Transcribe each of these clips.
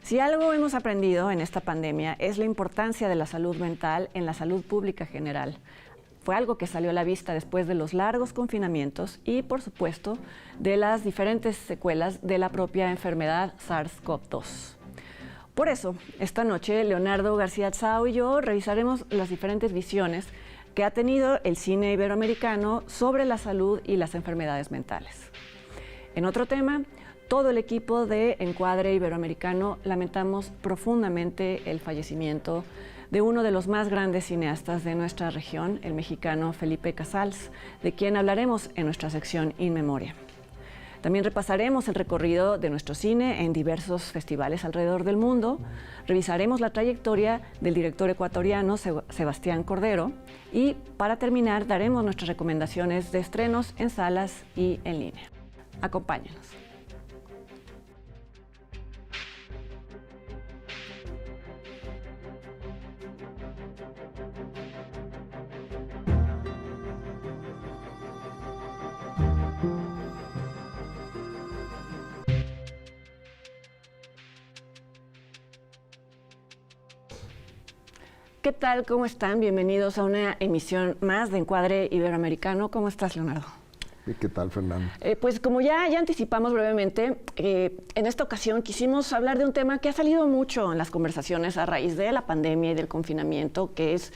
Si algo hemos aprendido en esta pandemia es la importancia de la salud mental en la salud pública general. Fue algo que salió a la vista después de los largos confinamientos y, por supuesto, de las diferentes secuelas de la propia enfermedad SARS-CoV-2. Por eso, esta noche, Leonardo García Tsao y yo revisaremos las diferentes visiones que ha tenido el cine iberoamericano sobre la salud y las enfermedades mentales. En otro tema, todo el equipo de Encuadre Iberoamericano lamentamos profundamente el fallecimiento de uno de los más grandes cineastas de nuestra región, el mexicano Felipe Casals, de quien hablaremos en nuestra sección In Memoria. También repasaremos el recorrido de nuestro cine en diversos festivales alrededor del mundo, revisaremos la trayectoria del director ecuatoriano Sebastián Cordero y, para terminar, daremos nuestras recomendaciones de estrenos en salas y en línea. Acompáñenos. ¿Qué tal? ¿Cómo están? Bienvenidos a una emisión más de Encuadre Iberoamericano. ¿Cómo estás, Leonardo? ¿Qué tal, Fernando? Pues como ya anticipamos brevemente, en esta ocasión quisimos hablar de un tema que ha salido mucho en las conversaciones a raíz de la pandemia y del confinamiento, que es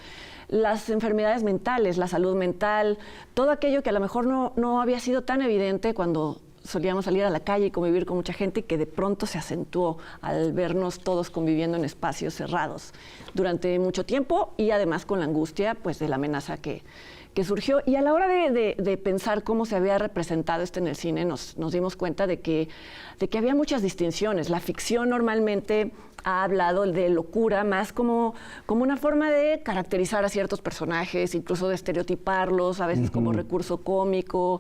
las enfermedades mentales, la salud mental, todo aquello que a lo mejor no había sido tan evidente cuando solíamos salir a la calle y convivir con mucha gente, y que de pronto se acentuó al vernos todos conviviendo en espacios cerrados durante mucho tiempo, y además con la angustia pues de la amenaza que surgió. Y a la hora de pensar cómo se había representado esto en el cine, nos dimos cuenta de que había muchas distinciones. La ficción normalmente ha hablado de locura más como una forma de caracterizar a ciertos personajes, incluso de estereotiparlos, a veces como recurso cómico.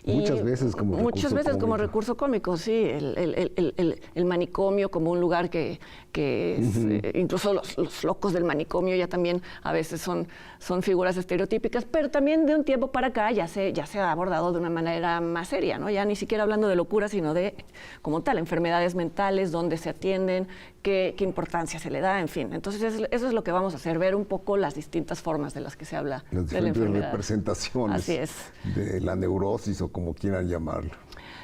Muchas veces como recurso cómico, sí. El manicomio como un lugar que incluso los locos del manicomio ya también a veces son figuras estereotípicas, pero también de un tiempo para acá ya se ha abordado de una manera más seria, ¿no? Ya ni siquiera hablando de locura, sino de, como tal, enfermedades mentales, dónde se atienden, qué importancia se le da, en fin. Entonces eso es lo que vamos a hacer, ver un poco las distintas formas de las que se habla las de la enfermedad. Representaciones. Así es. De la neurosis o como quieran llamarlo.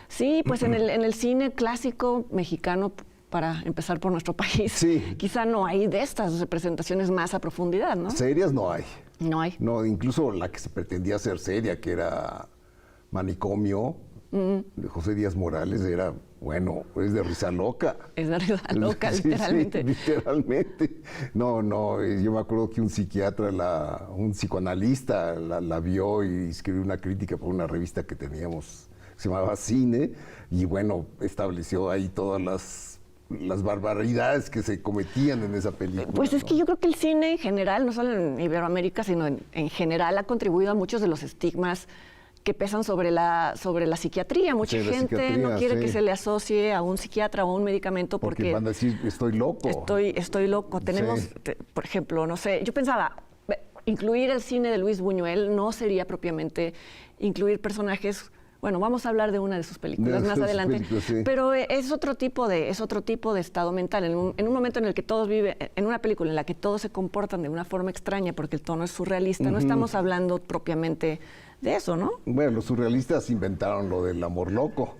Sí, pues en el cine clásico mexicano, para empezar por nuestro país, sí, quizá no hay de estas representaciones más a profundidad, ¿no? Serias no hay. No hay. No, incluso la que se pretendía ser seria, que era Manicomio, de José Díaz Morales, era, bueno, es de risa loca. Es de risa loca, sí, literalmente. Sí, literalmente. No, yo me acuerdo que un psiquiatra, un psicoanalista la vio y escribió una crítica por una revista que teníamos, se llamaba Cine, y bueno, estableció ahí todas las barbaridades que se cometían en esa película. Pues es que yo creo que el cine en general, no solo en Iberoamérica, sino en general, ha contribuido a muchos de los estigmas que pesan sobre la psiquiatría. Mucha gente no quiere que se le asocie a un psiquiatra o a un medicamento porque van a decir, estoy loco. Estoy loco. Tenemos, por ejemplo, no sé, yo pensaba, incluir el cine de Luis Buñuel no sería propiamente incluir personajes. Bueno, vamos a hablar de una de sus películas más adelante, pero es otro tipo de estado mental. En un momento en el que todos viven, en una película en la que todos se comportan de una forma extraña porque el tono es surrealista, no estamos hablando propiamente de eso, ¿no? Bueno, los surrealistas inventaron lo del amor loco,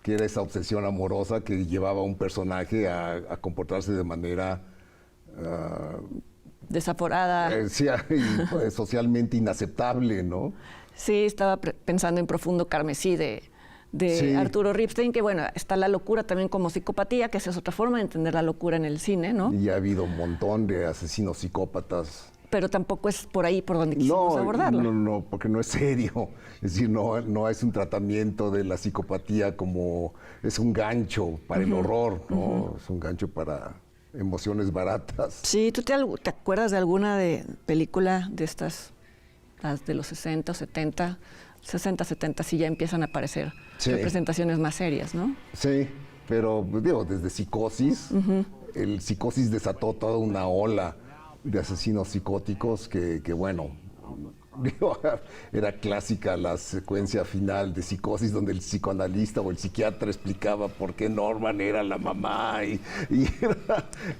que era esa obsesión amorosa que llevaba a un personaje a comportarse de manera desaforada, y socialmente inaceptable, ¿no? Sí, estaba pensando en Profundo Carmesí de sí, Arturo Ripstein, que bueno, está la locura también como psicopatía, que esa es otra forma de entender la locura en el cine, ¿no? Y ha habido un montón de asesinos psicópatas. Pero tampoco es por ahí por donde quisimos abordarlo. No, porque no es serio. Es decir, no es un tratamiento de la psicopatía como es un gancho para el horror, ¿no? Es un gancho para emociones baratas. Sí, ¿tú te acuerdas de alguna película de estas, las de los 60 o 70, sí ya empiezan a aparecer representaciones más serias, ¿no? Sí, pero digo, desde Psicosis, el Psicosis desató toda una ola de asesinos psicóticos que bueno, digo, era clásica la secuencia final de Psicosis, donde el psicoanalista o el psiquiatra explicaba por qué Norman era la mamá, y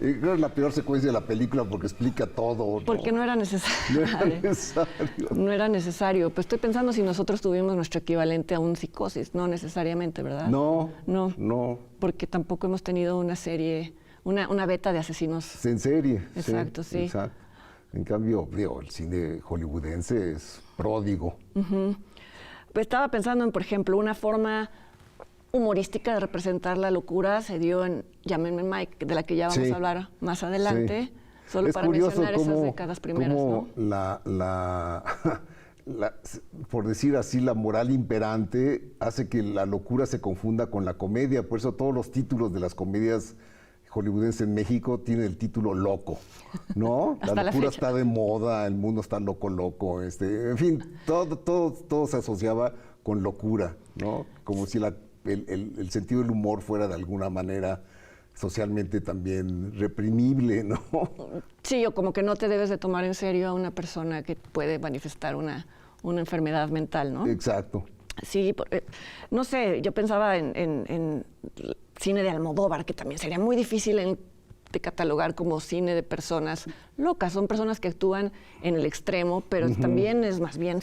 era la peor secuencia de la película porque explica todo, ¿no? Porque no era necesario. No era necesario. No era necesario. Pues estoy pensando si nosotros tuvimos nuestro equivalente a un Psicosis, no necesariamente, ¿verdad? No. Porque tampoco hemos tenido una serie, una beta de asesinos. En serie. Exacto, sí. Exacto. En cambio, digo, el cine hollywoodense es pródigo. Pues estaba pensando en, por ejemplo, una forma humorística de representar la locura se dio en Llámenme Mike, de la que ya vamos a hablar más adelante, solo es para mencionar esas décadas primeras, cómo ¿no? por decir así, la moral imperante hace que la locura se confunda con la comedia. Por eso todos los títulos de las comedias hollywoodenses en México tienen el título loco, ¿no? La locura está de moda, el mundo está loco, en fin, todo se asociaba con locura, ¿no? Como si el sentido del humor fuera de alguna manera socialmente también reprimible, ¿no? Sí, o como que no te debes de tomar en serio a una persona que puede manifestar una enfermedad mental, ¿no? Exacto. Sí, no sé, yo pensaba en cine de Almodóvar, que también sería muy difícil de catalogar como cine de personas locas. Son personas que actúan en el extremo, pero también es más bien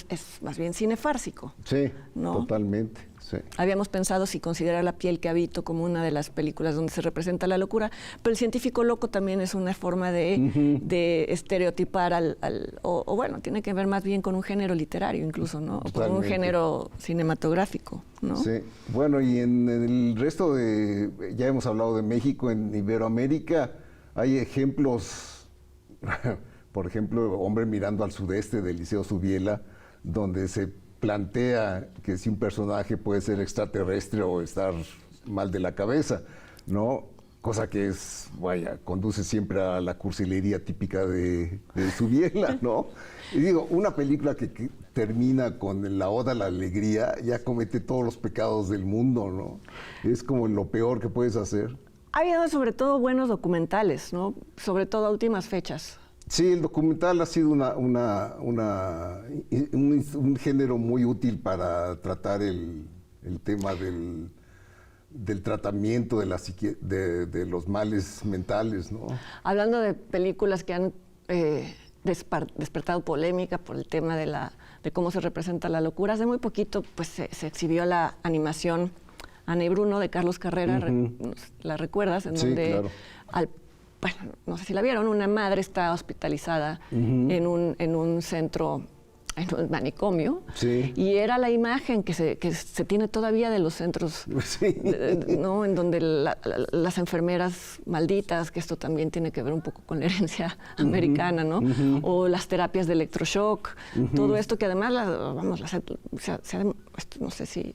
cine fársico. Sí, ¿no? Totalmente. Sí. Habíamos pensado si considerar La piel que habito como una de las películas donde se representa la locura, pero El científico loco también es una forma de estereotipar o bueno, tiene que ver más bien con un género literario incluso, ¿no? O con un género cinematográfico, ¿no? Sí. Bueno, y en el resto ya hemos hablado de México, en Iberoamérica hay ejemplos, por ejemplo, Hombre mirando al sudeste de Eliseo Subiela, donde se plantea que si un personaje puede ser extraterrestre o estar mal de la cabeza, ¿no? Cosa que conduce siempre a la cursilería típica de Subiela, ¿no? Y digo, una película que termina con la oda a la alegría ya comete todos los pecados del mundo, ¿no? Es como lo peor que puedes hacer. Ha habido sobre todo buenos documentales, ¿no? Sobre todo a últimas fechas. Sí, el documental ha sido un género muy útil para tratar el tema del tratamiento de los males mentales, ¿no? Hablando de películas que han despertado polémica por el tema de cómo se representa la locura, hace muy poquito pues, se exhibió la animación Ana y Bruno de Carlos Carrera, ¿la recuerdas? En donde claro. Bueno, no sé si la vieron, una madre está hospitalizada en un centro, en un manicomio, y era la imagen que se tiene todavía de los centros, ¿no? En donde las enfermeras malditas, que esto también tiene que ver un poco con la herencia americana, ¿no? O las terapias de electroshock, todo esto que además, no sé si...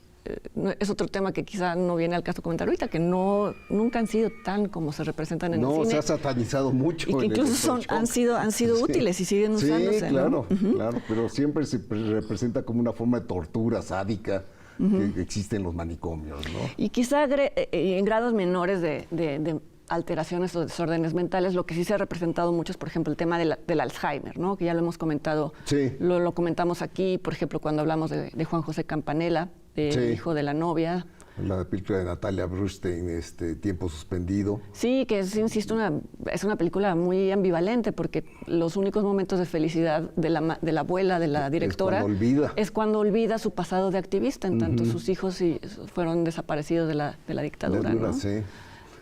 es otro tema que quizá no viene al caso comentar ahorita, que nunca han sido tan como se representan en el cine. No, se ha satanizado mucho. Y que incluso han sido útiles y siguen usándose. Sí, claro, ¿no? claro, pero siempre se representa como una forma de tortura sádica que existe en los manicomios, ¿no? Y quizá en grados menores de alteraciones o desórdenes mentales, lo que sí se ha representado mucho es, por ejemplo, el tema del Alzheimer, ¿no? Que ya lo hemos comentado, lo comentamos aquí, por ejemplo, cuando hablamos de Juan José Campanella, hijo de la novia. La película de Natalia Brustein, Tiempo suspendido. Sí, que es, insisto, es una película muy ambivalente, porque los únicos momentos de felicidad de la abuela, de la directora, es cuando olvida su pasado de activista, en tanto sus hijos fueron desaparecidos de la dictadura, ¿no?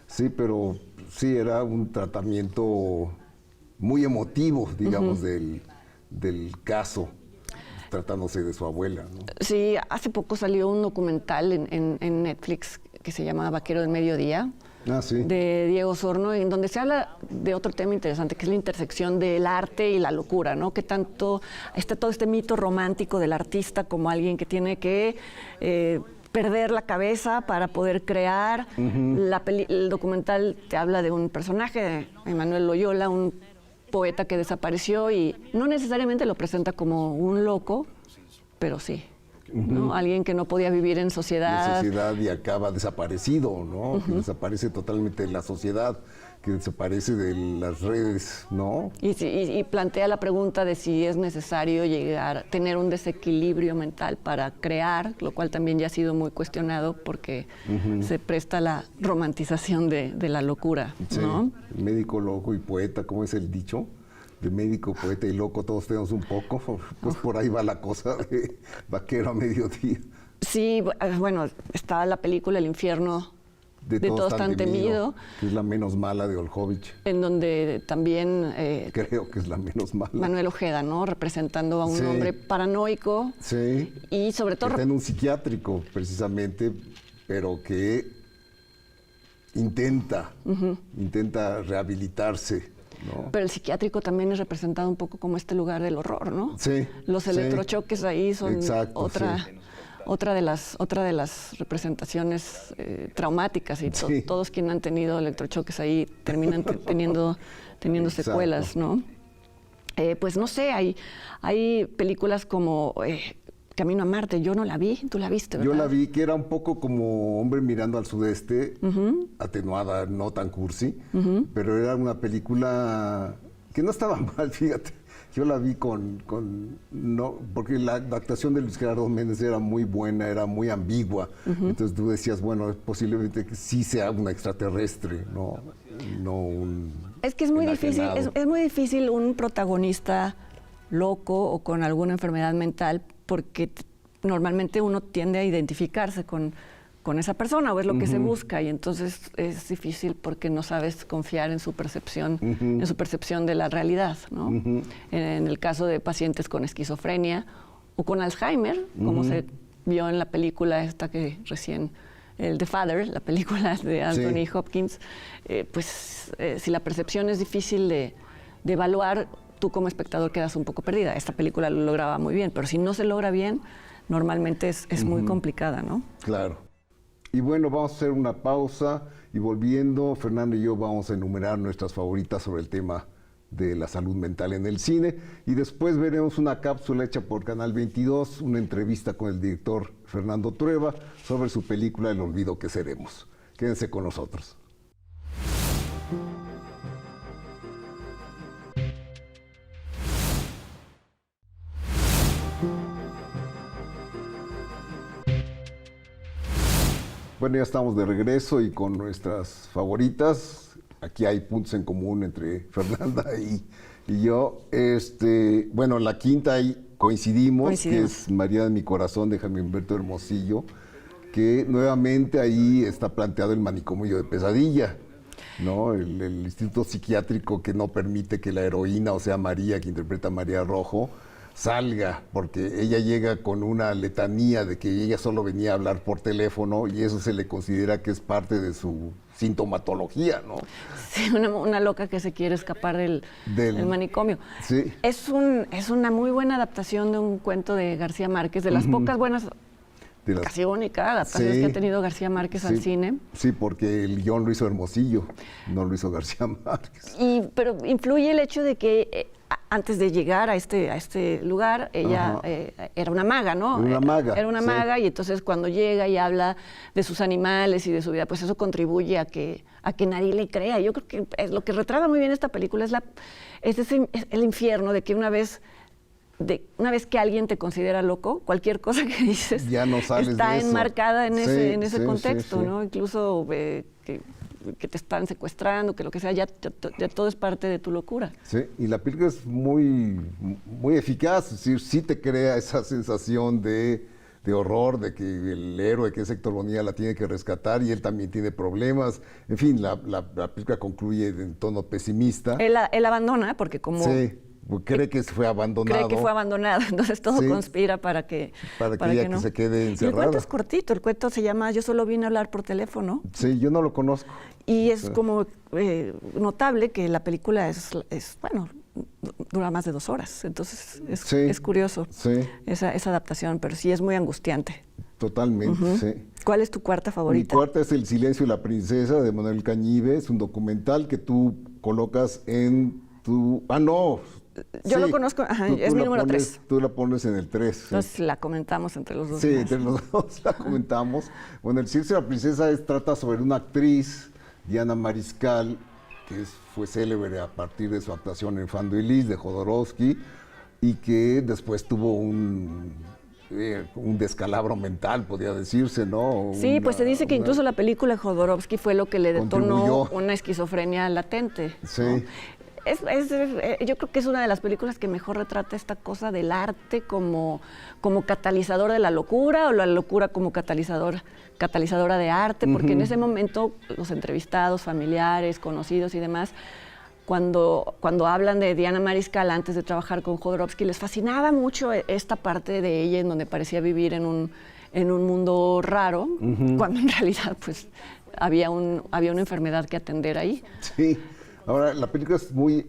Sí, pero sí era un tratamiento muy emotivo, digamos, del caso, tratándose de su abuela, ¿no? Sí, hace poco salió un documental en Netflix que se llama Vaquero del Mediodía, de Diego Osorno, en donde se habla de otro tema interesante, que es la intersección del arte y la locura, ¿no? Que tanto está todo este mito romántico del artista como alguien que tiene que perder la cabeza para poder crear. El documental te habla de un personaje, Emanuel Loyola, un poeta que desapareció y no necesariamente lo presenta como un loco, pero sí, ¿no? Alguien que no podía vivir en sociedad. Y acaba desaparecido, ¿no? Que desaparece totalmente de la sociedad. que desaparece de las redes, ¿no? Y plantea la pregunta de si es necesario tener un desequilibrio mental para crear, lo cual también ya ha sido muy cuestionado porque se presta la romantización de la locura, ¿no? Sí, médico, loco y poeta, ¿cómo es el dicho? De médico, poeta y loco todos tenemos un poco, pues por ahí va la cosa de Vaquero a mediodía. Sí, bueno, está la película El infierno de todos tan temido, que es la menos mala de Olhovich. En donde también... creo que es la menos mala. Manuel Ojeda, ¿no? Representando a un hombre paranoico. Sí. Y sobre todo... Está en un psiquiátrico, precisamente, pero que intenta rehabilitarse, ¿no? Pero el psiquiátrico también es representado un poco como este lugar del horror, ¿no? Sí. Los electrochoques ahí son otra de las representaciones traumáticas y todos quienes han tenido electrochoques ahí terminan teniendo secuelas, ¿no? Pues no sé, hay películas como Camino a Marte, yo no la vi, tú la viste, ¿verdad? Yo la vi, que era un poco como Hombre mirando al sudeste, atenuada, no tan cursi, pero era una película que no estaba mal, fíjate. Yo la vi porque la actuación de Luis Gerardo Méndez era muy buena, era muy ambigua. Entonces tú decías, bueno, posiblemente que sí sea un extraterrestre, no un... Es que es muy difícil, es muy difícil un protagonista loco o con alguna enfermedad mental, porque normalmente uno tiende a identificarse con esa persona, o es lo que se busca, y entonces es difícil porque no sabes confiar en su percepción, de la realidad, ¿no? En el caso de pacientes con esquizofrenia o con Alzheimer, como se vio en la película esta que recién, el The Father, la película de Anthony Hopkins, si la percepción es difícil de evaluar, tú como espectador quedas un poco perdida. Esta película lo lograba muy bien, pero si no se logra bien, normalmente es muy complicada, ¿no? Claro. Y bueno, vamos a hacer una pausa y volviendo, Fernando y yo vamos a enumerar nuestras favoritas sobre el tema de la salud mental en el cine y después veremos una cápsula hecha por Canal 22, una entrevista con el director Fernando Trueba sobre su película El olvido que seremos. Quédense con nosotros. Bueno, ya estamos de regreso y con nuestras favoritas. Aquí hay puntos en común entre Fernanda y yo. Bueno, la quinta ahí coincidimos, que es María de mi corazón, de Jaime Humberto Hermosillo, que nuevamente ahí está planteado el manicomio de Pesadilla, ¿no? El instituto psiquiátrico que no permite que la heroína, o sea, María, que interpreta a María Rojo, salga, porque ella llega con una letanía de que ella solo venía a hablar por teléfono y eso se le considera que es parte de su sintomatología, ¿no? Sí, una loca que se quiere escapar del manicomio. Sí. Es una muy buena adaptación de un cuento de García Márquez, de las pocas buenas, casi única adaptación que ha tenido García Márquez al cine. Sí, porque el guión lo hizo Hermosillo, no lo hizo García Márquez. Pero influye el hecho de que antes de llegar a este lugar, ella era una maga, ¿no? Era una maga y entonces cuando llega y habla de sus animales y de su vida, pues eso contribuye a que nadie le crea. Yo creo que lo que retrata muy bien esta película es el infierno de que una vez que alguien te considera loco, cualquier cosa que dices ya no sales está de eso. Enmarcada en ese contexto, ¿no? Incluso que te están secuestrando, que lo que sea, ya todo es parte de tu locura. Sí, y la película es muy, muy eficaz, es decir, sí te crea esa sensación de horror, de que el héroe, que es Héctor Bonilla, la tiene que rescatar y él también tiene problemas. En fin, la película concluye en tono pesimista. Él abandona, porque como... Sí. Cree que fue abandonado. Entonces todo conspira para que ella no. Que se quede encerrada. Y el cuento es cortito, el cuento se llama Yo solo vine a hablar por teléfono. Sí, yo no lo conozco. Y es como notable que la película dura más de 2 horas, entonces es curioso esa adaptación, pero sí es muy angustiante. Totalmente, sí. ¿Cuál es tu cuarta favorita? Mi cuarta es El silencio de la princesa, de Manuel Cañive, es un documental que tú colocas en tu... Yo lo conozco, es mi número 3. Tú la pones en el 3. Entonces la comentamos entre los dos. Sí, entre los dos la comentamos. Bueno, El silencio de la princesa trata sobre una actriz, Diana Mariscal, fue célebre a partir de su actuación en Fando y Lis de Jodorowsky y que después tuvo un descalabro mental, podría decirse, ¿no? Sí, pues se dice que incluso la película de Jodorowsky fue lo que le detonó una esquizofrenia latente. Sí. ¿No? Yo creo que es una de las películas que mejor retrata esta cosa del arte como catalizador de la locura o la locura como catalizadora de arte, porque en ese momento los entrevistados, familiares, conocidos y demás, cuando hablan de Diana Mariscal antes de trabajar con Jodorowsky, les fascinaba mucho esta parte de ella en donde parecía vivir en un mundo raro, cuando en realidad pues había una enfermedad que atender ahí. Sí. Ahora, la película es muy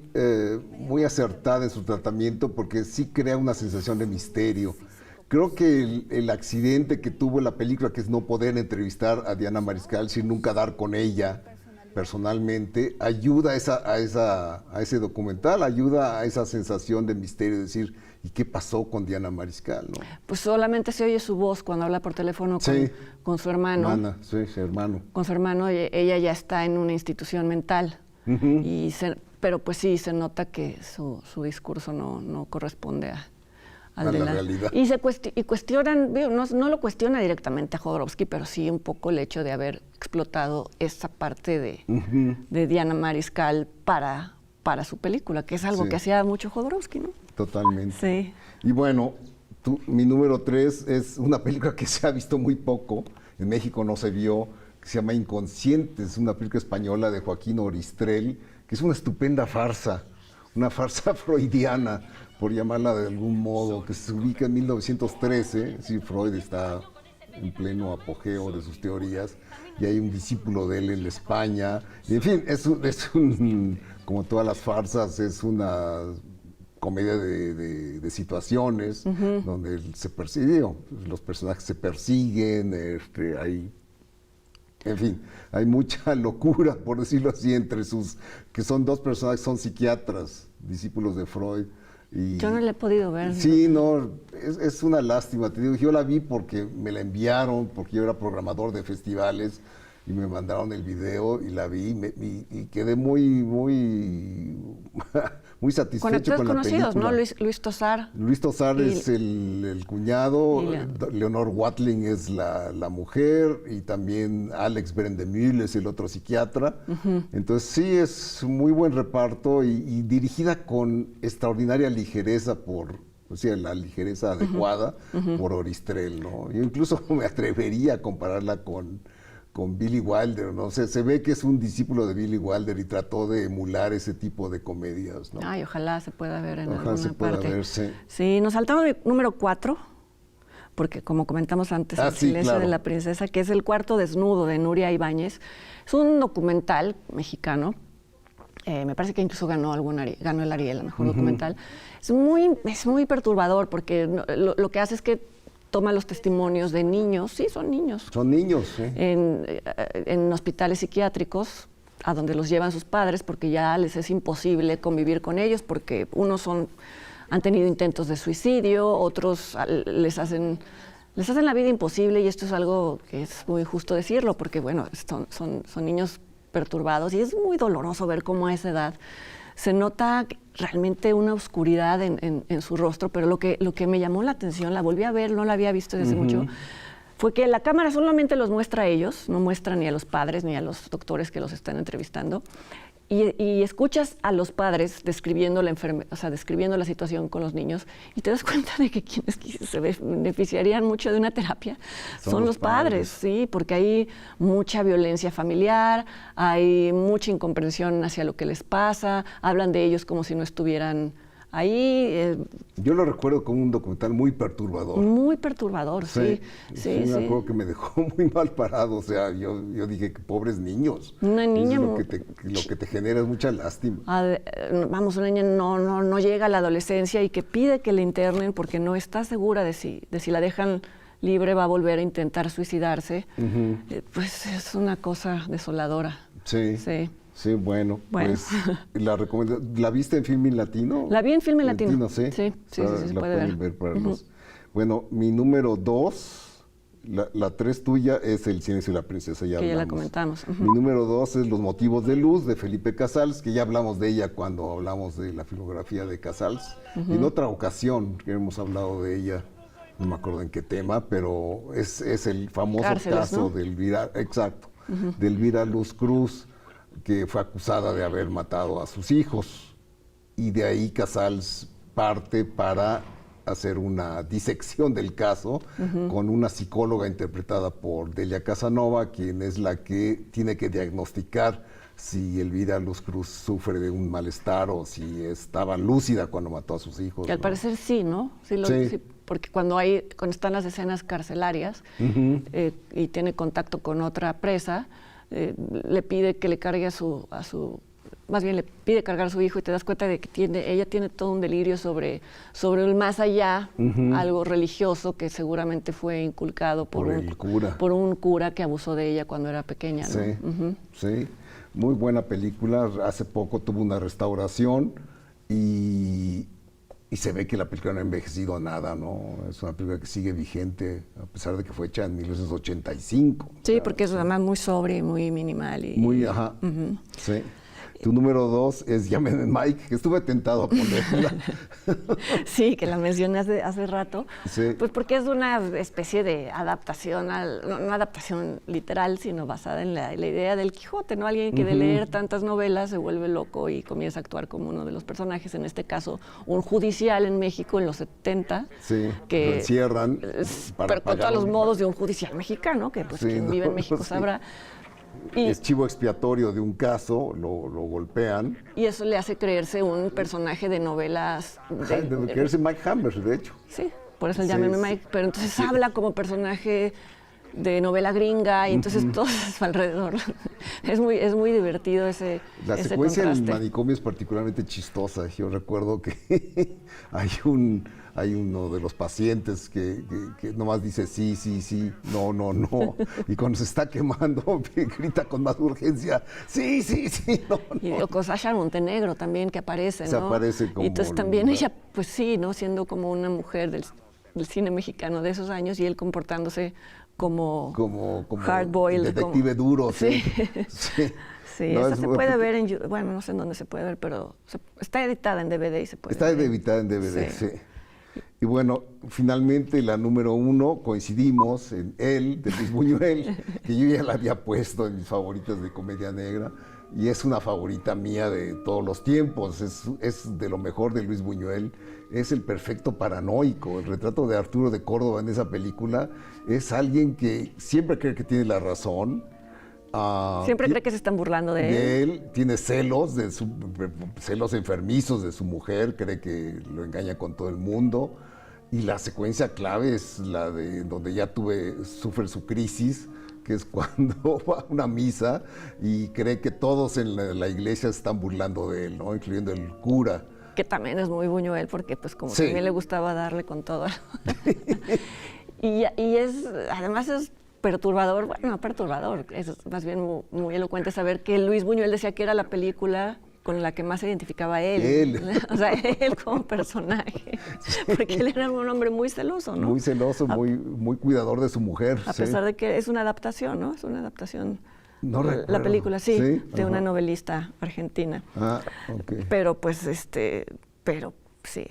acertada en su tratamiento porque sí crea una sensación de misterio. Creo que el accidente que tuvo la película, que es no poder entrevistar a Diana Mariscal sin nunca dar con ella personalmente, ayuda a ese documental, ayuda a esa sensación de misterio, de decir, ¿y qué pasó con Diana Mariscal? ¿No? Pues solamente se oye su voz cuando habla por teléfono con su hermano. Ana, sí, su hermano. Con su hermano, ella ya está en una institución mental. Pero pues sí, se nota que su discurso no corresponde al de la realidad. Y cuestionan, no lo cuestiona directamente a Jodorowsky, pero sí un poco el hecho de haber explotado esa parte de Diana Mariscal para su película, que es algo que hacía mucho Jodorowsky, ¿no? Totalmente. Sí. Y bueno, mi número 3 es una película que se ha visto muy poco, en México no se vio, que se llama Inconscientes, es una película española de Joaquín Oristrel, que es una estupenda farsa, una farsa freudiana, por llamarla de algún modo, que se ubica en 1913, sí, Freud está en pleno apogeo de sus teorías, y hay un discípulo de él en España, y en fin, como todas las farsas, es una comedia de situaciones, donde se persigue, los personajes se persiguen, en fin, hay mucha locura, por decirlo así, entre que son dos personajes, son psiquiatras, discípulos de Freud. Yo no la he podido ver. Sí, no, es una lástima, te digo, yo la vi porque me la enviaron, porque yo era programador de festivales, y me mandaron el video y la vi y quedé muy satisfecho con la película. ¿No? Luis Tosar. Luis Tosar es el cuñado, Leonor Watling es la mujer y también Alex Brendemühl es el otro psiquiatra. Entonces sí, es un muy buen reparto y dirigida con extraordinaria ligereza la ligereza adecuada por Oristrel, ¿no? Yo incluso me atrevería a compararla con Billy Wilder, ¿no? Se ve que es un discípulo de Billy Wilder y trató de emular ese tipo de comedias, ¿no? Ay, ojalá se pueda ver en alguna alguna parte. Verse. Sí, nos saltamos el número 4, porque como comentamos antes, El silencio de la princesa, que es El cuarto desnudo de Nuria Ibáñez. Es un documental mexicano, me parece que incluso ganó el Ariel, el mejor documental. Es muy perturbador, porque lo que hace es que toma los testimonios de niños, sí, son niños. Son niños, sí. En hospitales psiquiátricos, a donde los llevan sus padres, porque ya les es imposible convivir con ellos, porque unos han tenido intentos de suicidio, otros les hacen la vida imposible, y esto es algo que es muy justo decirlo, porque bueno, son niños perturbados, y es muy doloroso ver cómo a esa edad se nota realmente una oscuridad en su rostro, pero lo que me llamó la atención, la volví a ver, no la había visto desde mucho, fue que la cámara solamente los muestra a ellos, no muestra ni a los padres ni a los doctores que los están entrevistando, y escuchas a los padres describiendo describiendo la situación con los niños, y te das cuenta de que quienes se beneficiarían mucho de una terapia son los padres, sí, porque hay mucha violencia familiar, hay mucha incomprensión hacia lo que les pasa, hablan de ellos como si no estuvieran ahí. Yo lo recuerdo como un documental muy perturbador. Muy perturbador, sí. Me acuerdo que me dejó muy mal parado, o sea, yo dije que pobres niños. Una niña... Lo que te genera es mucha lástima. Una niña no llega a la adolescencia y que pide que la internen porque no está segura de si la dejan libre va a volver a intentar suicidarse. Pues es una cosa desoladora. Sí. Sí, bueno. Pues ¿la viste en Filmin Latino? La vi en Filmin Latino. ¿Sí? Sí, se puede ver. Bueno, mi número 2 La 3 tuya es El silencio de la princesa, ya que ya la hablamos. comentamos. Mi número 2 es Los motivos de luz, de Felipe Casals, que ya hablamos de ella cuando hablamos de la filmografía de Casals. En otra ocasión que hemos hablado de ella, no me acuerdo en qué tema, pero es el famoso Cárceles, caso, ¿no? de Elvira, exacto, de Elvira Luz Cruz, que fue acusada de haber matado a sus hijos. Y de ahí Casals parte para hacer una disección del caso con una psicóloga interpretada por Delia Casanova, quien es la que tiene que diagnosticar si Elvira Luz Cruz sufre de un malestar o si estaba lúcida cuando mató a sus hijos. Que al ¿no? parecer sí, ¿no? Sí, sí, porque cuando están las escenas carcelarias y tiene contacto con otra presa, le pide que le cargue más bien le pide cargar a su hijo, y te das cuenta de que ella tiene todo un delirio sobre el más allá, algo religioso que seguramente fue inculcado por un cura que abusó de ella cuando era pequeña, ¿no? Sí, sí. Muy buena película. Hace poco tuvo una restauración y se ve que la película no ha envejecido nada, ¿no? Es una película que sigue vigente, a pesar de que fue hecha en 1985. Sí, porque es además muy sobria y muy minimal. Muy, ajá, sí. Tu número 2 es Llamen a Mike, que estuve tentado a ponerla. Sí, que la mencioné hace rato. Sí. Pues porque es una especie de adaptación, no adaptación literal, sino basada en la idea del Quijote, ¿no? Alguien que de leer tantas novelas se vuelve loco y comienza a actuar como uno de los personajes, en este caso un judicial en México en los 70. Sí, que lo encierran. Pero con todos los modos de un judicial mexicano, que pues quien vive en México sabrá. Y es chivo expiatorio de un caso, lo golpean. Y eso le hace creerse un personaje de novelas. Debe creerse Mike Hammer, de hecho. Sí, por eso Llámeme Mike. Pero entonces habla como personaje de novela gringa y entonces todo es a su alrededor. Es muy divertido ese La secuencia contraste. del manicomio es particularmente chistosa. Yo recuerdo que hay uno de los pacientes que nomás dice sí, sí, sí, no, no, no. Y cuando se está quemando, grita con más urgencia, sí, sí, sí, no, no. Y con Sasha Montenegro también, que aparece, ¿no? Se aparece como... Y entonces también ella, pues sí, ¿no? Siendo como una mujer del cine mexicano de esos años, y él comportándose como hard-boiled. Detective duro, sí. Sí. Sí, no, esa se puede ver en YouTube. Bueno, no sé en dónde se puede ver, pero está editada en DVD y se puede ver. Está editada en DVD, sí. Y bueno, finalmente la número 1, coincidimos en Elle, de Luis Buñuel, que yo ya la había puesto en mis favoritas de comedia negra, y es una favorita mía de todos los tiempos, es de lo mejor de Luis Buñuel, es el perfecto paranoico. El retrato de Arturo de Córdoba en esa película es alguien que siempre cree que tiene la razón. Siempre cree que se están burlando de él. Tiene celos enfermizos de su mujer, cree que lo engaña con todo el mundo. Y la secuencia clave es la de donde ya sufre su crisis, que es cuando va a una misa y cree que todos en la iglesia se están burlando de él, ¿no? Incluyendo el cura. Que también es muy Buñuel, porque pues como también le gustaba darle con todo. y además es perturbador, bueno, no perturbador, es más bien muy elocuente saber que Luis Buñuel decía que era la película con la que más se identificaba él. O sea, él como personaje. Porque él era un hombre muy celoso, ¿no? Muy celoso, muy cuidador de su mujer. A pesar de que es una adaptación, ¿no? Es una adaptación. No recuerdo. La película, sí, de una novelista argentina. Ok. Pero pues, sí,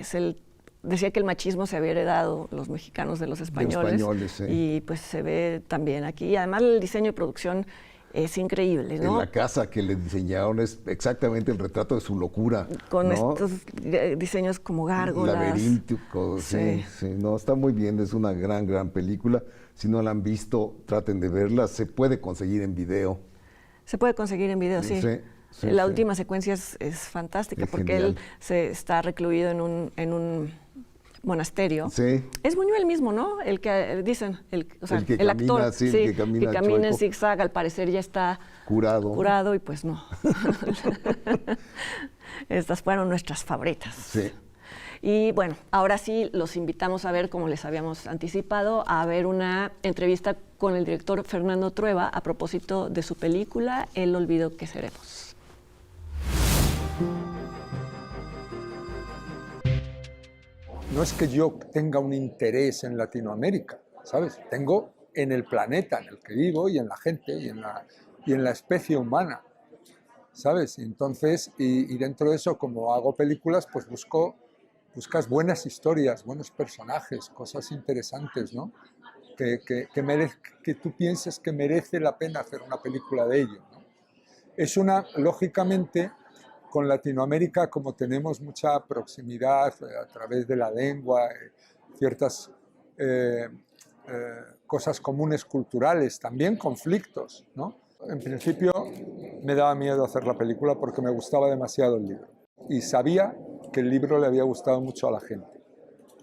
decía que el machismo se había heredado los mexicanos de los españoles. Y pues se ve también aquí. Y además el diseño de producción es increíble, ¿no? En la casa que le diseñaron es exactamente el retrato de su locura. Con ¿no? estos diseños como gárgolas. Laberínticos, sí. No, está muy bien, es una gran película. Si no la han visto, traten de verla. Se puede conseguir en video. Se puede conseguir en video, sí. La última secuencia es fantástica, porque él está recluido en un monasterio. Sí. Es Buñuel mismo, ¿no? El que dicen, el actor, que camina en zigzag, al parecer ya está curado y pues no. Estas fueron nuestras favoritas. Sí. Y bueno, ahora sí los invitamos a ver, como les habíamos anticipado, a ver una entrevista con el director Fernando Trueba a propósito de su película El olvido que seremos. No es que yo tenga un interés en Latinoamérica, ¿sabes? Tengo en el planeta en el que vivo y en la gente y en la especie humana, ¿sabes? Entonces, y dentro de eso, como hago películas, pues buscas buenas historias, buenos personajes, cosas interesantes, ¿no? Que tú pienses que merece la pena hacer una película de ello, ¿no? Lógicamente, con Latinoamérica, como tenemos mucha proximidad a través de la lengua, ciertas cosas comunes culturales, también conflictos, ¿no? En principio me daba miedo hacer la película porque me gustaba demasiado el libro y sabía que el libro le había gustado mucho a la gente.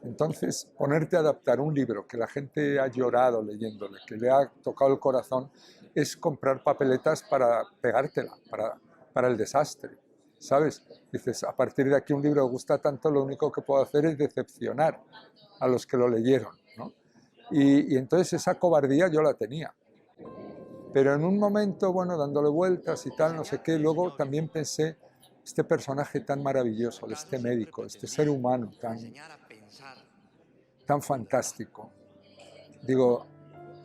Entonces, ponerte a adaptar un libro que la gente ha llorado leyéndole, que le ha tocado el corazón, es comprar papeletas para pegártela, para el desastre, ¿sabes? Dices, a partir de aquí un libro que gusta tanto, lo único que puedo hacer es decepcionar a los que lo leyeron, ¿no? Y entonces esa cobardía yo la tenía. Pero en un momento, bueno, dándole vueltas y tal, no sé qué, luego también pensé, este personaje tan maravilloso, este médico, este ser humano tan fantástico. Digo,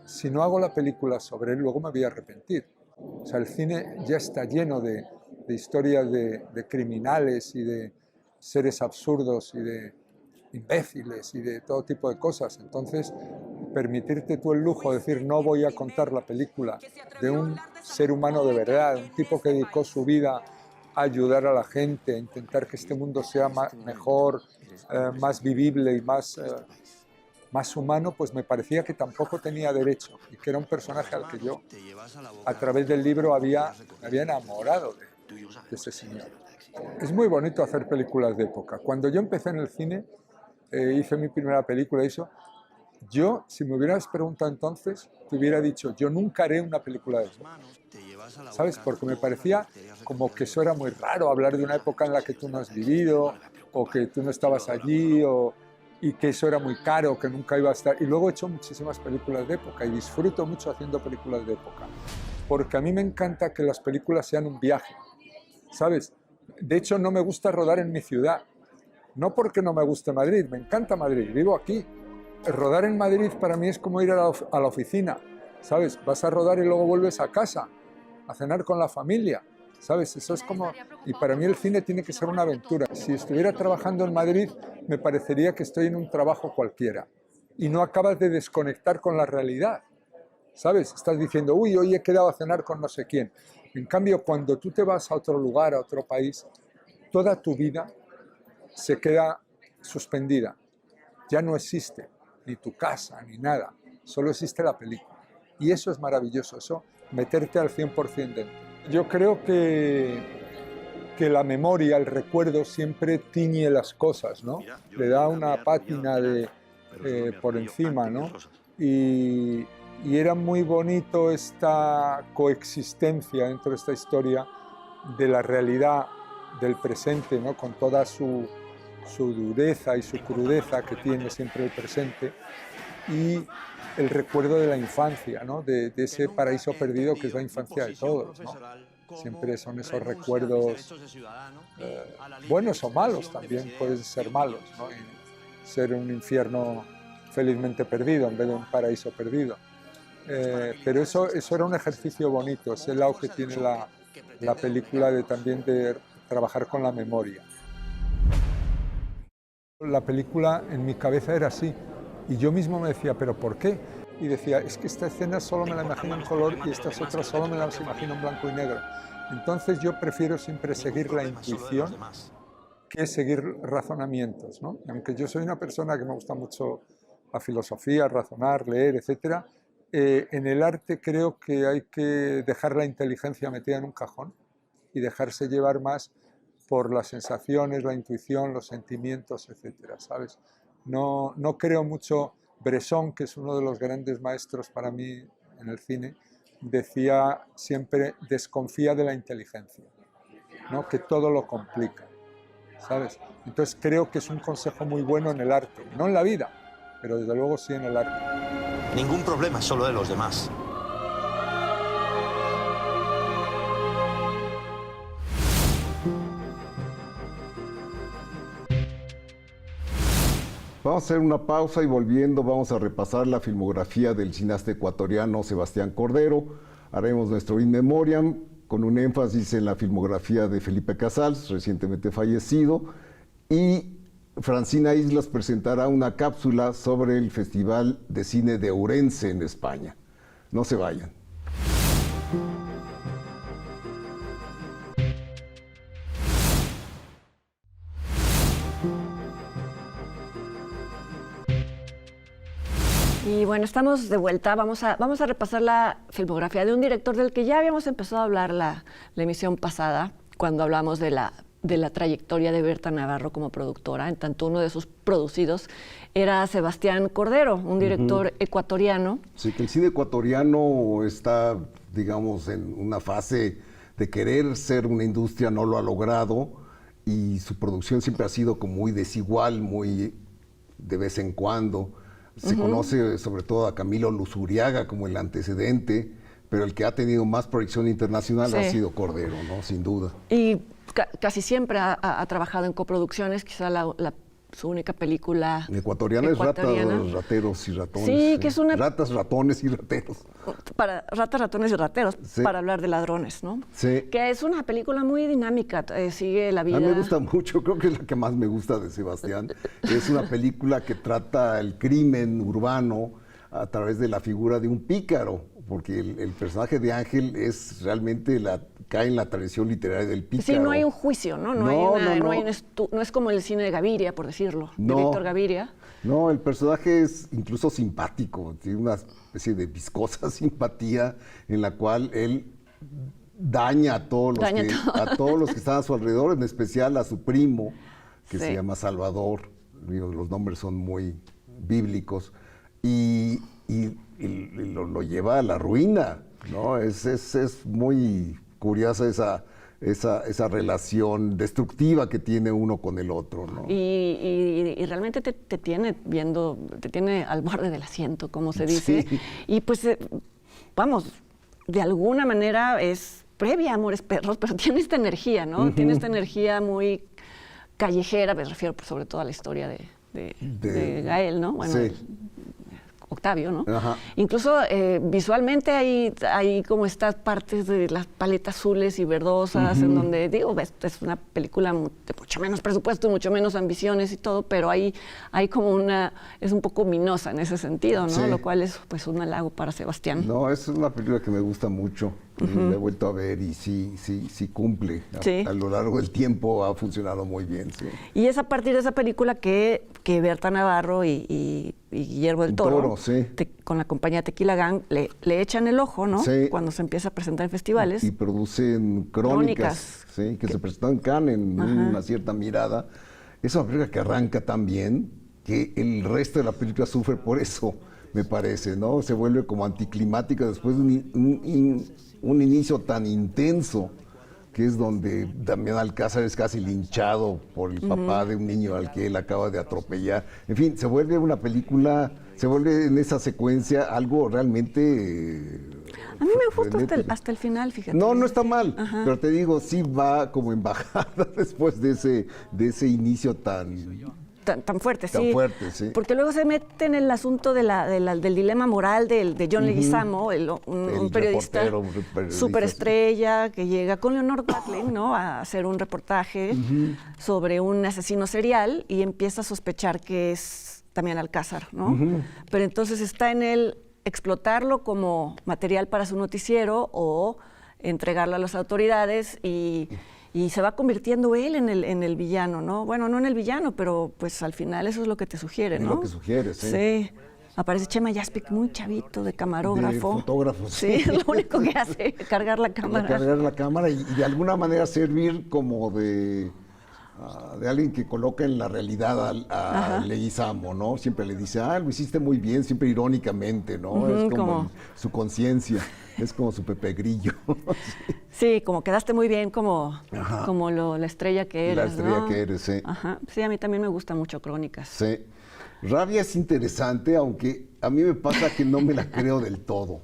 si no hago la película sobre él, luego me voy a arrepentir. O sea, el cine ya está lleno de historias de criminales y de seres absurdos y de imbéciles y de todo tipo de cosas. Entonces, permitirte tú el lujo de decir, no voy a contar la película de un ser humano de verdad, un tipo que dedicó su vida a ayudar a la gente, a intentar que este mundo sea mejor, más vivible y más humano, pues me parecía que tampoco tenía derecho y que era un personaje al que yo, a través del libro, me había enamorado de ese señor. Es muy bonito hacer películas de época. Cuando yo empecé en el cine, hice mi primera película y eso, yo, si me hubieras preguntado entonces, te hubiera dicho, yo nunca haré una película de eso. ¿Sabes? Porque me parecía como que eso era muy raro, hablar de una época en la que tú no has vivido, o que tú no estabas allí, y que eso era muy caro, que nunca iba a estar. Y luego he hecho muchísimas películas de época y disfruto mucho haciendo películas de época. Porque a mí me encanta que las películas sean un viaje, ¿sabes? De hecho, no me gusta rodar en mi ciudad. No porque no me guste Madrid, me encanta Madrid, vivo aquí. Rodar en Madrid para mí es como ir a la oficina, ¿sabes? Vas a rodar y luego vuelves a casa, a cenar con la familia, ¿sabes? Eso es como... Y para mí el cine tiene que ser una aventura. Si estuviera trabajando en Madrid, me parecería que estoy en un trabajo cualquiera. Y no acabas de desconectar con la realidad, ¿sabes? Estás diciendo, uy, hoy he quedado a cenar con no sé quién. En cambio, cuando tú te vas a otro lugar, a otro país, toda tu vida se queda suspendida. Ya no existe ni tu casa, ni nada. Solo existe la película. Y eso es maravilloso, eso, meterte al 100% dentro. Yo creo que la memoria, el recuerdo, siempre tiñe las cosas, ¿no? Le da una pátina por encima, ¿no? Y era muy bonito esta coexistencia dentro de esta historia de la realidad del presente, ¿no? Con toda su dureza y su crudeza que tiene siempre el presente, y el recuerdo de la infancia, ¿no? de ese paraíso perdido que es la infancia de todos, ¿no? Siempre son esos recuerdos buenos o malos, también pueden ser malos, ¿no? Y ser un infierno felizmente perdido en vez de un paraíso perdido. Pero eso era un ejercicio bonito, es el lado que tiene la película también de trabajar con la memoria. La película en mi cabeza era así, y yo mismo me decía, ¿pero por qué? Y decía, es que esta escena solo me la imagino en color y estas otras solo me las imagino en blanco y negro. Entonces yo prefiero siempre seguir la intuición que seguir razonamientos, ¿no? Aunque yo soy una persona que me gusta mucho la filosofía, razonar, leer, etc., en el arte creo que hay que dejar la inteligencia metida en un cajón y dejarse llevar más por las sensaciones, la intuición, los sentimientos, etcétera, ¿sabes? No creo mucho. Bresson, que es uno de los grandes maestros para mí en el cine, decía siempre, desconfía de la inteligencia, ¿no? Que todo lo complica, ¿sabes? Entonces creo que es un consejo muy bueno en el arte, no en la vida, pero desde luego sí en el arte. Ningún problema, solo de los demás. Vamos a hacer una pausa y volviendo vamos a repasar la filmografía del cineasta ecuatoriano Sebastián Cordero. Haremos nuestro In Memoriam con un énfasis en la filmografía de Felipe Casals, recientemente fallecido, y Francina Islas presentará una cápsula sobre el Festival de Cine de Ourense en España. No se vayan. Y bueno, estamos de vuelta. Vamos a repasar la filmografía de un director del que ya habíamos empezado a hablar la emisión pasada, cuando hablamos de la trayectoria de Berta Navarro como productora. En tanto, uno de sus producidos era Sebastián Cordero, un director ecuatoriano. Sí, que el cine ecuatoriano está, digamos, en una fase de querer ser una industria, no lo ha logrado, y su producción siempre ha sido como muy desigual, muy de vez en cuando. Se conoce sobre todo a Camilo Luzuriaga como el antecedente, pero el que ha tenido más proyección internacional ha sido Cordero, ¿no? Sin duda. Y casi siempre ha trabajado en coproducciones, quizá su única película ecuatoriana es Ratas, Rateros y Ratones. Sí, que es una... Ratas, Ratones y Rateros. Ratas, Ratones y Rateros, sí. Para hablar de ladrones, ¿no? Sí. Que es una película muy dinámica, sigue la vida... A mí me gusta mucho, creo que es la que más me gusta de Sebastián. Es una película que trata el crimen urbano a través de la figura de un pícaro, porque el personaje de Ángel es realmente cae en la tradición literaria del pícaro. Sí, no hay un juicio, ¿no? No es como el cine de Gaviria, por decirlo, de Víctor Gaviria. No, el personaje es incluso simpático, tiene una especie de viscosa simpatía en la cual él daña a todos los que están a su alrededor, en especial a su primo, que se llama Salvador. Los nombres son muy bíblicos. Y lo lleva a la ruina, ¿no? Es muy curiosa esa relación destructiva que tiene uno con el otro, ¿no? Y realmente te tiene al borde del asiento, como se dice. Sí. Y pues, vamos, de alguna manera es previa a Amores Perros, pero tiene esta energía, ¿no? Tiene esta energía muy callejera, me refiero sobre todo a la historia de Gael, ¿no? Bueno, sí. Octavio, ¿no? Ajá. Incluso visualmente hay como estas partes de las paletas azules y verdosas, en donde, digo, es una película de mucho menos presupuesto, mucho menos ambiciones y todo, pero hay como es un poco ominosa en ese sentido, ¿no? Sí. Lo cual es pues un halago para Sebastián. No, es una película que me gusta mucho. La he vuelto a ver y sí cumple. Sí. A lo largo del tiempo ha funcionado muy bien, sí. Y es a partir de esa película que Berta Navarro y Guillermo del Toro, sí. Con la compañía Tequila Gang, le echan el ojo, ¿no? Sí. Cuando se empieza a presentar en festivales. Y producen Crónicas. Sí, que se presentó en Cannes en Una cierta mirada. Es una película que arranca tan bien que el resto de la película sufre por eso, me parece, ¿no? Se vuelve como anticlimática después de un inicio tan intenso, que es donde Damián Alcázar es casi linchado por el papá de un niño al que él acaba de atropellar. En fin, se vuelve una película, se vuelve en esa secuencia algo realmente... A mí me gusta hasta el final, fíjate. No está mal, pero te digo, sí va como en bajada después de ese inicio tan fuerte, tan sí. fuerte, sí. Porque luego se mete en el asunto del dilema moral de John Leguizamo, un periodista superestrella que llega con Leonor Watling, ¿no? A hacer un reportaje sobre un asesino serial y empieza a sospechar que es Damián Alcázar, ¿no? Pero entonces está en él explotarlo como material para su noticiero o entregarlo a las autoridades y se va convirtiendo él en el villano, ¿no? Bueno, no en el villano, pero pues al final eso es lo que te sugiere, ¿no? Es lo que sugiere, sí. Sí. Aparece Chema Yaspic muy chavito, de camarógrafo. De fotógrafo, sí. Es lo único que hace, cargar la cámara. Cargar la cámara y de alguna manera servir como de alguien que coloca en la realidad a Leguizamo, ¿no? Siempre le dice, lo hiciste muy bien, siempre irónicamente, ¿no? Es como su conciencia, es como su Pepe Grillo. Sí, como quedaste muy bien como la estrella que eres, La estrella ¿no? que eres, sí. Ajá. Sí, a mí también me gusta mucho Crónicas. Sí. Rabia es interesante, aunque a mí me pasa que no me la creo del todo.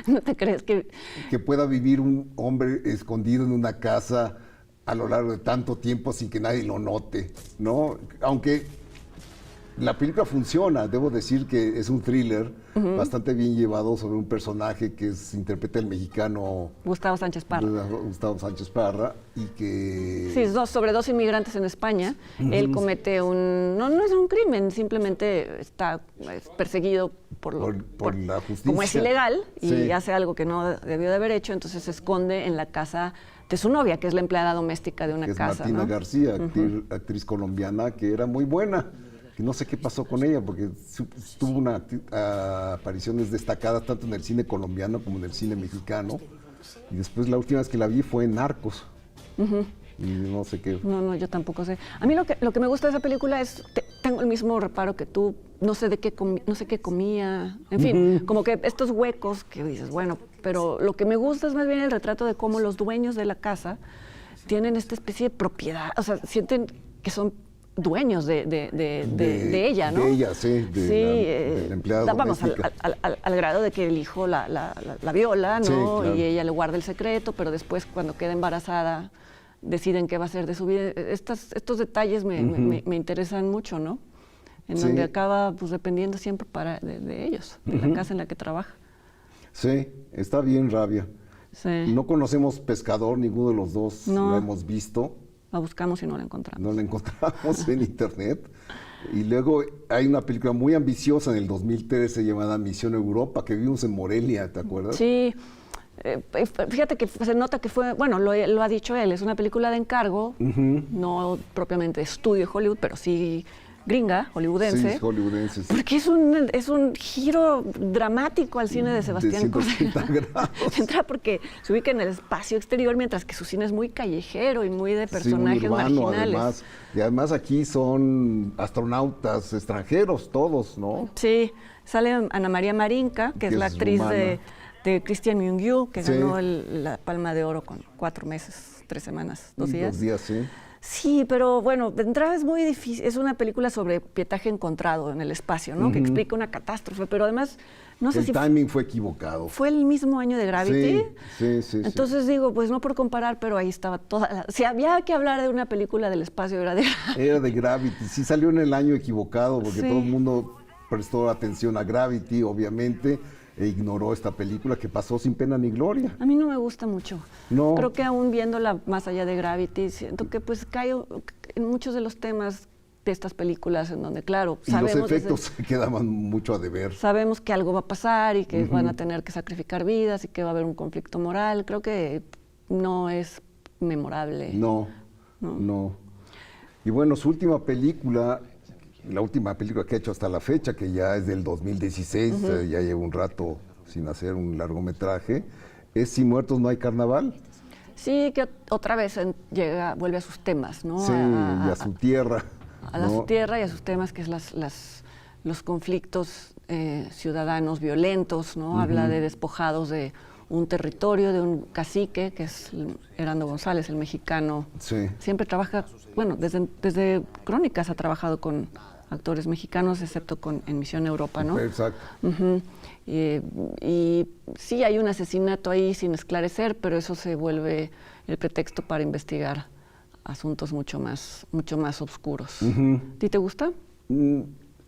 ¿No te crees que pueda vivir un hombre escondido en una casa a lo largo de tanto tiempo sin que nadie lo note, ¿no? Aunque La película funciona, debo decir que es un thriller bastante bien llevado sobre un personaje que interpreta el mexicano Gustavo Sánchez Parra. Gustavo Sánchez Parra, y que... Sí, sobre dos inmigrantes en España. Él comete no es un crimen, simplemente está perseguido por la justicia. Como es ilegal y Sí. hace algo que no debió de haber hecho, entonces se esconde en la casa de su novia, que es la empleada doméstica de una que es casa. Martina ¿no? García, actriz colombiana que era muy buena. Y no sé qué pasó con ella, porque tuvo apariciones destacadas tanto en el cine colombiano como en el cine mexicano. Y después la última vez que la vi fue en Narcos. Y no sé qué. No, yo tampoco sé. A mí lo que me gusta de esa película es, tengo el mismo reparo que tú, no sé qué comía, en fin, como que estos huecos que dices, bueno, pero lo que me gusta es más bien el retrato de cómo los dueños de la casa tienen esta especie de propiedad, o sea, sienten que son dueños de ella, ¿no? De ella, sí, de la empleada vamos, doméstica. al grado de que el hijo la viola, ¿no? Sí, claro. Y ella le guarda el secreto, pero después cuando queda embarazada deciden qué va a hacer de su vida. Estos detalles me interesan mucho, ¿no? En donde acaba pues dependiendo siempre de ellos, de la casa en la que trabaja. Sí, está bien, Rabia. Sí. No conocemos Pescador, ninguno de los dos No. lo hemos visto. La buscamos y no la encontramos. No la encontramos en internet. Y luego hay una película muy ambiciosa en el 2013 llamada Misión Europa, que vimos en Morelia, ¿te acuerdas? Sí. Fíjate que se nota que fue, bueno, lo ha dicho él, es una película de encargo, no propiamente de estudio Hollywood, pero sí gringa, hollywoodense. Sí, hollywoodense. Sí. Porque es un giro dramático al cine de Sebastián de 180 Cordero. grados. Entra porque se ubica en el espacio exterior, mientras que su cine es muy callejero y muy de Sí, muy personajes urbano, marginales. además. Y además aquí son astronautas extranjeros todos, ¿no? Sí, sale Ana María Marinka, que es la actriz rumana. de Christian Mungiu, que Sí. ganó la Palma de Oro con 4 meses, 3 semanas, 2 días. 2 días, sí. Sí, pero bueno, de entrada es muy difícil. Es una película sobre pietaje encontrado en el espacio, ¿no? Que explica una catástrofe, pero además, no sé El si timing fue equivocado. fue el mismo año de Gravity. Sí. Entonces digo, pues no por comparar, pero ahí estaba si había que hablar de una película del espacio, era de Gravity. Era de Gravity. Sí salió en el año equivocado, porque Sí. todo el mundo prestó atención a Gravity, obviamente, e ignoró esta película que pasó sin pena ni gloria. A mí no me gusta mucho. No. Creo que aún viéndola más allá de Gravity, siento que pues cae en muchos de los temas de estas películas en donde, claro, Y los sabemos efectos quedaban mucho a deber. sabemos que algo va a pasar y que van a tener que sacrificar vidas y que va a haber un conflicto moral. Creo que no es memorable. No. Y bueno, su última película, la última película que ha hecho hasta la fecha, que ya es del 2016, ya lleva un rato sin hacer un largometraje, es Si muertos no hay carnaval. Sí, que otra vez vuelve a sus temas, ¿no? Sí, y a su tierra. A su tierra y a sus temas, que es los conflictos ciudadanos violentos, ¿no? Habla de despojados de un territorio, de un cacique, que es Herando González, el mexicano. Sí. Siempre trabaja, bueno, desde Crónicas ha trabajado con actores mexicanos, excepto en Misión Europa, ¿no? Exacto. Y sí hay un asesinato ahí sin esclarecer, pero eso se vuelve el pretexto para investigar asuntos mucho más oscuros. ¿A ti te gusta?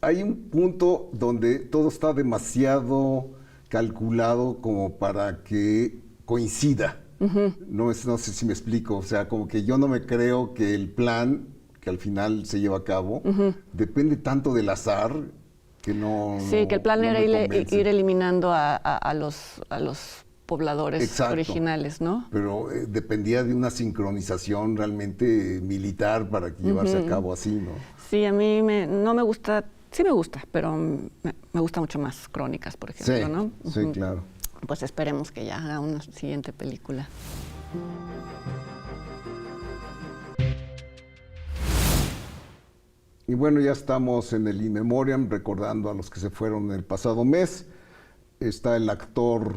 Hay un punto donde todo está demasiado calculado como para que coincida. No sé si me explico, o sea, como que yo no me creo que el plan que al final se lleva a cabo depende tanto del azar que no. Sí, que el plan no era me convence. ir eliminando a los pobladores Exacto. originales, ¿no? Pero dependía de una sincronización realmente militar para llevarse a cabo así, ¿no? Sí, a mí no me gusta, sí me gusta, pero me gusta mucho más Crónicas, por ejemplo, Sí, ¿no? sí, claro. Pues esperemos que ya haga una siguiente película. Y bueno, ya estamos en el In Memoriam, recordando a los que se fueron el pasado mes. Está el actor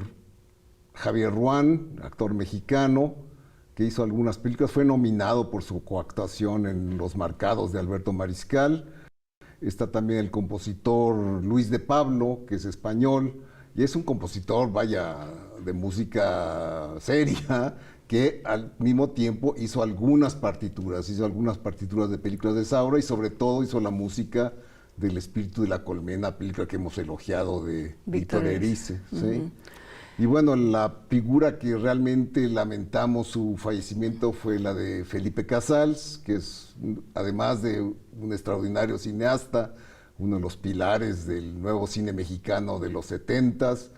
Javier Ruán, actor mexicano, que hizo algunas películas, fue nominado por su coactuación en Los Marcados de Alberto Mariscal. Está también el compositor Luis de Pablo, que es español, y es un compositor, vaya, de música seria, que al mismo tiempo hizo algunas partituras de películas de Saura y sobre todo hizo la música del Espíritu de la Colmena, película que hemos elogiado de Víctor Víctor Erice. ¿Sí? Uh-huh. Y bueno, la figura que realmente lamentamos su fallecimiento fue la de Felipe Casals, que es, además de un extraordinario cineasta, uno de los pilares del nuevo cine mexicano de los 70s,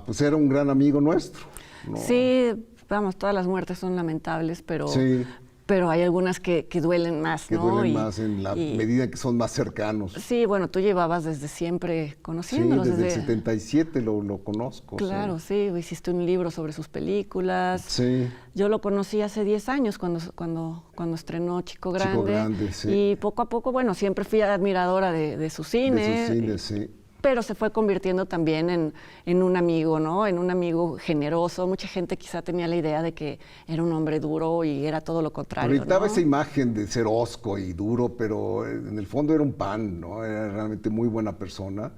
pues era un gran amigo nuestro, ¿no? Sí, vamos, todas las muertes son lamentables, pero, Sí. pero hay algunas que duelen más, Que ¿no? duelen más en la medida en que son más cercanos. Sí, bueno, tú llevabas desde siempre Sí, conociéndolos. desde el 77 lo conozco. Claro, sí, hiciste un libro sobre sus películas. Sí. Yo lo conocí hace 10 años cuando estrenó Chico Grande. Chico Grande, sí. Y poco a poco, bueno, siempre fui admiradora de su cine. De su cine, sí. Pero se fue convirtiendo también en un amigo, ¿no? En un amigo generoso. Mucha gente quizá tenía la idea de que era un hombre duro y era todo lo contrario, Proyectaba ¿no? esa imagen de ser hosco y duro, pero en el fondo era un pan, ¿no? Era realmente muy buena persona.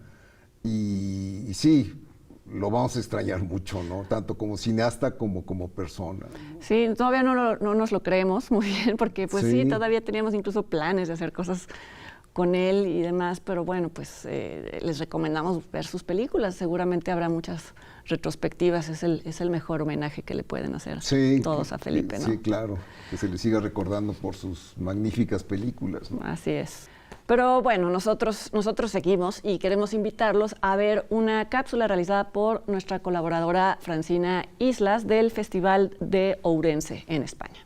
Y sí, lo vamos a extrañar mucho, ¿no? Tanto como cineasta como persona. Sí, todavía no nos lo creemos muy bien, porque pues sí, Sí. todavía teníamos incluso planes de hacer cosas con él y demás, pero bueno, pues les recomendamos ver sus películas. Seguramente habrá muchas retrospectivas. Es el mejor homenaje que le pueden hacer Sí, todos a Felipe, ¿no? Sí, claro, que se le siga recordando por sus magníficas películas, ¿no? Así es. Pero bueno, nosotros seguimos y queremos invitarlos a ver una cápsula realizada por nuestra colaboradora Francina Islas del Festival de Ourense en España.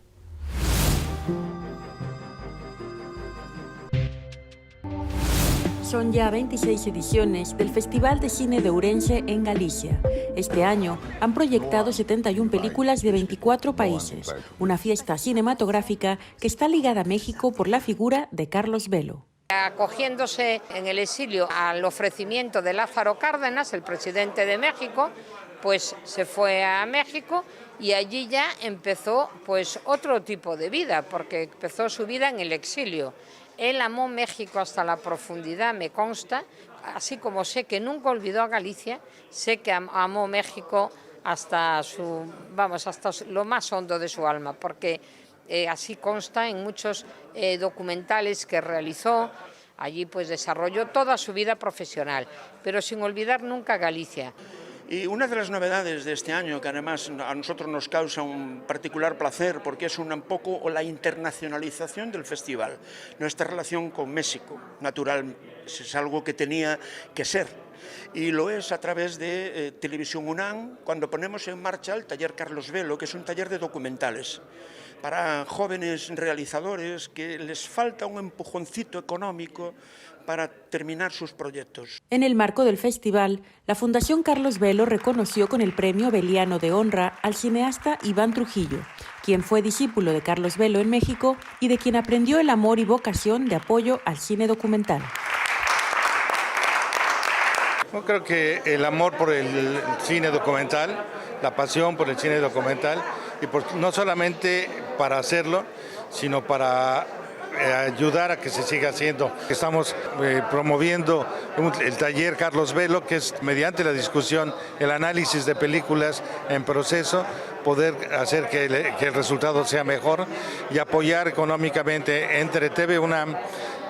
Son ya 26 ediciones del Festival de Cine de Ourense en Galicia. Este año han proyectado 71 películas de 24 países, una fiesta cinematográfica que está ligada a México por la figura de Carlos Velo. Acogiéndose en el exilio al ofrecimiento de Lázaro Cárdenas, el presidente de México, pues se fue a México y allí ya empezó pues otro tipo de vida, porque empezó su vida en el exilio. Él amó México hasta la profundidad, me consta, así como sé que nunca olvidó a Galicia, sé que amó México hasta lo más hondo de su alma, porque así consta en muchos documentales que realizó. Allí pues desarrolló toda su vida profesional, pero sin olvidar nunca Galicia. Y una de las novedades de este año, que además a nosotros nos causa un particular placer, porque es un poco la internacionalización del festival, nuestra relación con México, natural, es algo que tenía que ser. Y lo es a través de Televisión UNAM, cuando ponemos en marcha el taller Carlos Velo, que es un taller de documentales para jóvenes realizadores que les falta un empujoncito económico para terminar sus proyectos. En el marco del festival, la Fundación Carlos Velo reconoció con el Premio Beliano de Honra al cineasta Iván Trujillo, quien fue discípulo de Carlos Velo en México y de quien aprendió el amor y vocación de apoyo al cine documental. Yo creo que el amor por el cine documental, la pasión por el cine documental, y no solamente para hacerlo, sino para ayudar a que se siga haciendo. Estamos promoviendo el taller Carlos Velo, que es mediante la discusión, el análisis de películas en proceso, poder hacer que el resultado sea mejor y apoyar económicamente entre TV UNAM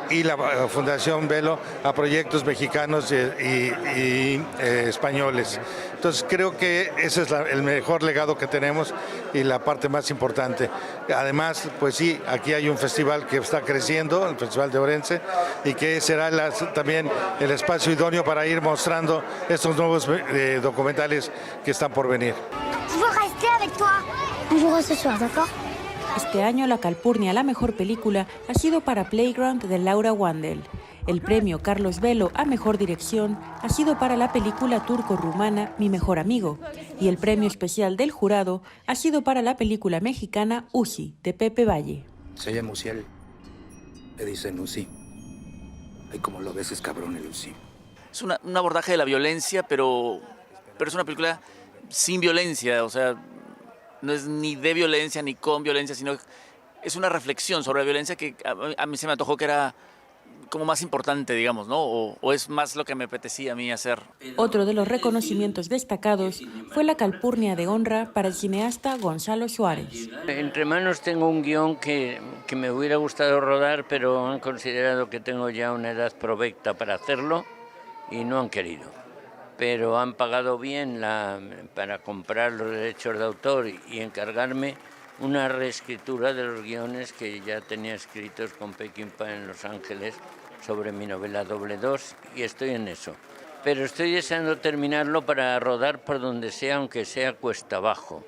y la Fundación Velo a proyectos mexicanos y españoles. Entonces creo que ese es el mejor legado que tenemos y la parte más importante. Además, pues sí, aquí hay un festival que está creciendo, el Festival de Ourense, y que será también el espacio idóneo para ir mostrando estos nuevos documentales que están por venir. Este año la Calpurnia a la mejor película ha sido para Playground de Laura Wandel. El premio Carlos Velo a mejor dirección ha sido para la película turco-rumana Mi mejor amigo y el premio especial del jurado ha sido para la película mexicana Uzi de Pepe Valle. Se llama Uziel. Le dicen Uzi. Y como lo ves es cabrón el Uzi. Es un abordaje de la violencia, pero es una película sin violencia, o sea, no es ni de violencia ni con violencia, sino es una reflexión sobre la violencia que a mí se me antojó que como más importante, digamos, ¿no? O es más lo que me apetecía a mí hacer. Otro de los reconocimientos destacados fue la Calpurnia de Honra para el cineasta Gonzalo Suárez. Entre manos tengo un guión que me hubiera gustado rodar, pero han considerado que tengo ya una edad provecta para hacerlo y no han querido. Pero han pagado bien para comprar los derechos de autor y encargarme una reescritura de los guiones que ya tenía escritos con Peckinpah en Los Ángeles sobre mi novela Doble 2 y estoy en eso. Pero estoy deseando terminarlo para rodar por donde sea, aunque sea cuesta abajo.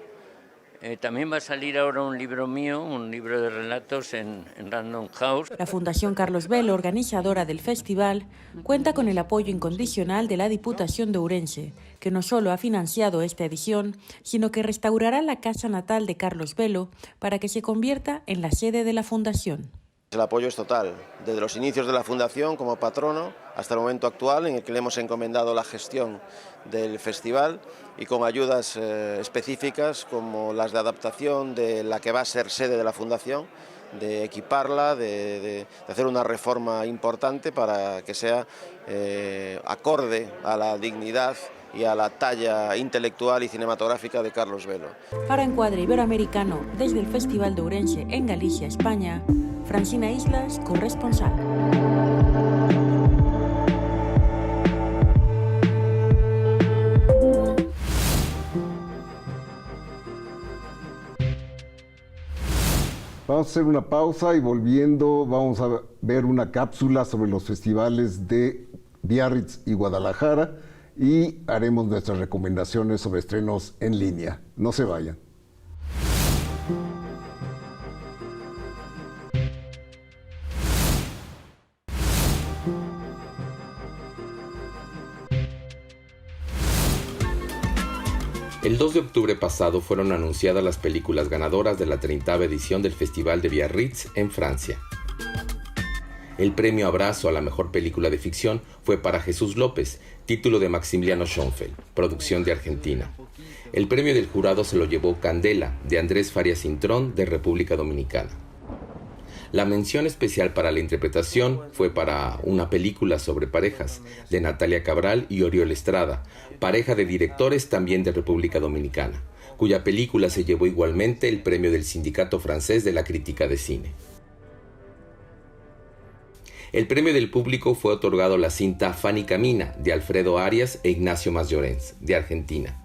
También va a salir ahora un libro mío, un libro de relatos en Random House. La Fundación Carlos Velo, organizadora del festival, cuenta con el apoyo incondicional de la Diputación de Ourense, que no solo ha financiado esta edición, sino que restaurará la casa natal de Carlos Velo para que se convierta en la sede de la Fundación. El apoyo es total, desde los inicios de la Fundación como patrono hasta el momento actual en el que le hemos encomendado la gestión del festival y con ayudas específicas como las de adaptación de la que va a ser sede de la Fundación, de equiparla, de hacer una reforma importante para que sea acorde a la dignidad y a la talla intelectual y cinematográfica de Carlos Velo. Para Encuadre Iberoamericano, desde el Festival de Ourense en Galicia, España, Francina Islas, corresponsal. Vamos a hacer una pausa y volviendo vamos a ver una cápsula sobre los festivales de Biarritz y Guadalajara y haremos nuestras recomendaciones sobre estrenos en línea. No se vayan. El 2 de octubre pasado fueron anunciadas las películas ganadoras de la 30ª edición del Festival de Biarritz en Francia. El premio Abrazo a la mejor película de ficción fue para Jesús López, título de Maximiliano Schonfeld, producción de Argentina. El premio del jurado se lo llevó Candela, de Andrés Farias Intrón, de República Dominicana. La mención especial para la interpretación fue para Una película sobre parejas, de Natalia Cabral y Oriol Estrada, pareja de directores también de República Dominicana, cuya película se llevó igualmente el premio del Sindicato Francés de la Crítica de Cine. El premio del público fue otorgado a la cinta Fanny Camina, de Alfredo Arias e Ignacio Masllorens, de Argentina.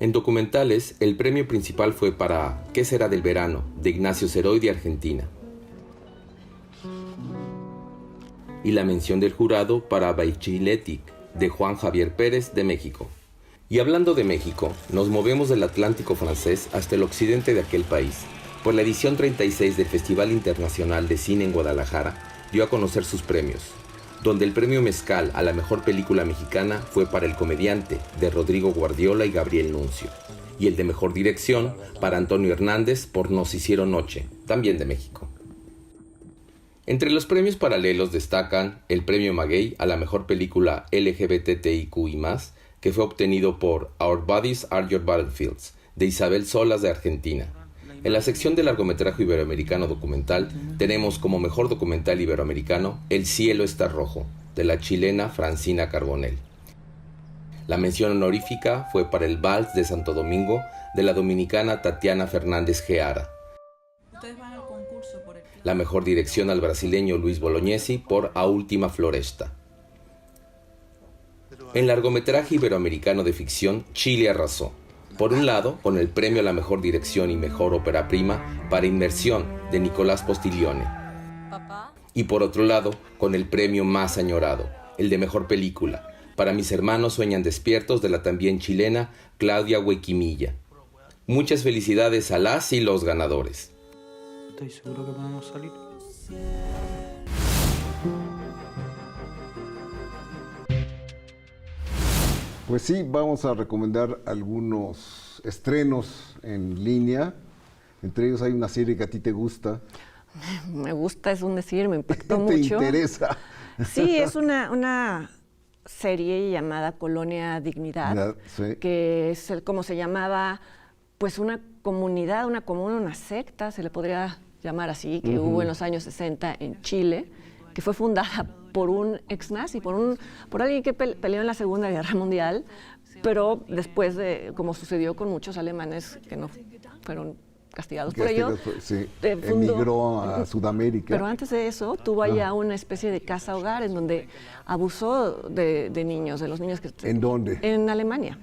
En documentales, el premio principal fue para ¿Qué será del verano?, de Ignacio Ceroy, de Argentina. Y la mención del jurado para Baichiletic, de Juan Javier Pérez, de México. Y hablando de México, nos movemos del Atlántico francés hasta el occidente de aquel país, pues la edición 36 del Festival Internacional de Cine en Guadalajara dio a conocer sus premios, donde el premio Mezcal a la mejor película mexicana fue para El comediante, de Rodrigo Guardiola y Gabriel Nuncio, y el de mejor dirección para Antonio Hernández por Nos hicieron noche, también de México. Entre los premios paralelos destacan el premio Maguey a la mejor película LGBTIQI+, que fue obtenido por Our Bodies Are Your Battlefields, de Isabel Solas, de Argentina. En la sección de largometraje iberoamericano documental tenemos como mejor documental iberoamericano El cielo está rojo, de la chilena Francina Carbonell. La mención honorífica fue para El vals de Santo Domingo, de la dominicana Tatiana Fernández Geara. La mejor dirección al brasileño Luis Bolognesi por A última floresta. En largometraje iberoamericano de ficción, Chile arrasó. Por un lado, con el premio a la mejor dirección y mejor ópera prima para Inmersión, de Nicolás Postiglione. Y por otro lado, con el premio más añorado, el de mejor película, para Mis hermanos sueñan despiertos, de la también chilena Claudia Huequimilla. Muchas felicidades a las y los ganadores. ¿Estoy seguro que podemos salir? Pues sí, vamos a recomendar algunos estrenos en línea. Entre ellos hay una serie que a ti te gusta. Me gusta, es un decir, me impactó ¿Te mucho. interesa? Sí, es una serie llamada Colonia Dignidad, sí, que es como se llamaba, pues una comunidad, una comuna, una secta, se le podría llamar así, que hubo en los años 60 en Chile, que fue fundada por un ex nazi, por alguien que peleó en la Segunda Guerra Mundial, pero después de, como sucedió con muchos alemanes que no fueron castigados por ello, sí, emigró a Sudamérica. Pero antes de eso tuvo allá una especie de casa hogar en donde abusó de niños, de los niños que... ¿En dónde? En Alemania.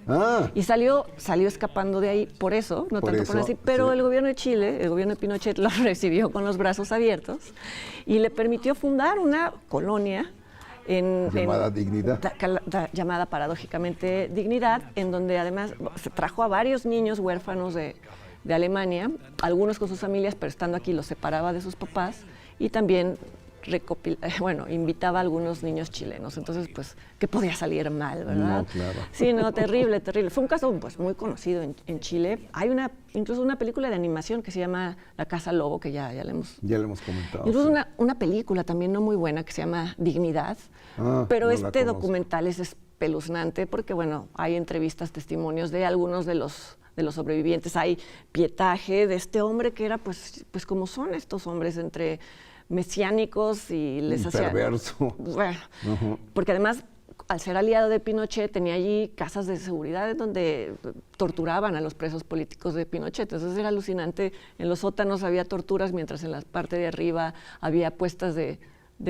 Y salió escapando de ahí por eso, no por tanto eso, por así, pero el gobierno de Chile, el gobierno de Pinochet lo recibió con los brazos abiertos y le permitió fundar una colonia llamada Dignidad. Llamada paradójicamente Dignidad, en donde además se trajo a varios niños huérfanos de Alemania, algunos con sus familias, pero estando aquí los separaba de sus papás y también invitaba a algunos niños chilenos. Entonces, pues, ¿qué podía salir mal, verdad? No, claro. Sí, no, terrible, terrible. Fue un caso pues muy conocido en Chile. Hay incluso una película de animación que se llama La Casa Lobo, que ya le hemos comentado. Incluso una película también no muy buena que se llama Dignidad, pero no este documental es espeluznante porque, bueno, hay entrevistas, testimonios de algunos de los sobrevivientes, hay pietaje de este hombre que era pues como son estos hombres entre mesiánicos y les hacía... Perverso. Bueno, porque además, al ser aliado de Pinochet, tenía allí casas de seguridad donde torturaban a los presos políticos de Pinochet. Entonces era alucinante, en los sótanos había torturas, mientras en la parte de arriba había puestas de